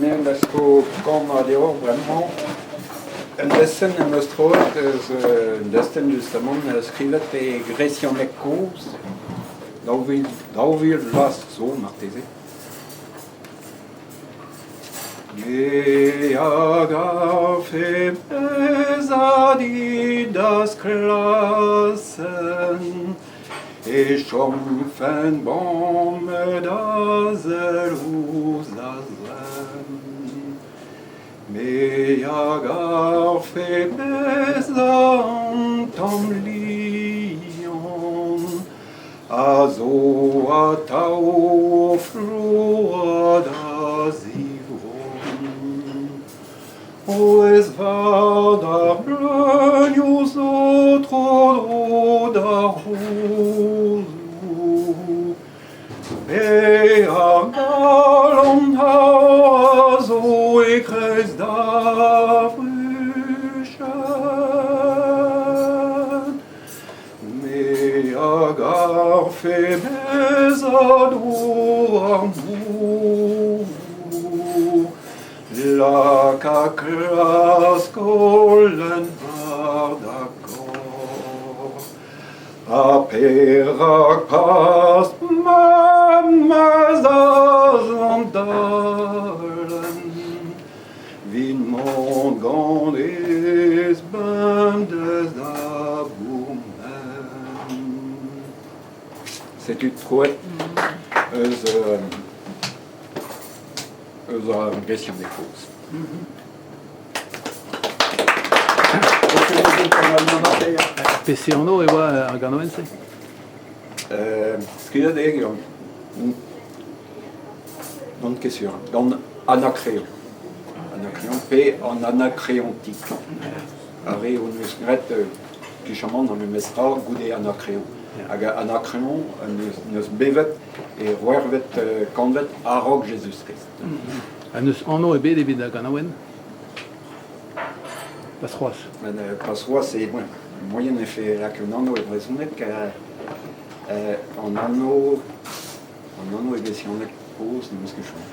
Nel sto con adeo vraiment un destin en nostro un destin justement scrivet e Grecian Eccos Dauvil las so martese Me agafe pesadi das Klassen e schumpfen Bäume das Jerusalem. Me agafe pesantam lion also atau flua das O es war da blönius otro da rosu e a galon haso e cres da frischen me a garfe besado amor La cacrascolen var d'accord A perac past mammas azandalen Vin mond gandes bandes aboumen C'est une trouette Grecian Eccos. Speciono e va a Ganovense? Skrivet egen non question. Dans Anacréon. Anacréon P en anacréontique. Are unus gret kishamon dans le mestra goude Anacréon. Anacréon neus bevet et roervet convet arog Jésus Christ. Anus anno e bet evit a Ganoven? Pas roas. Pas c'est moyen effet là que non est raisonné qu'en anno et Grecian Eccos nous ce que je fais.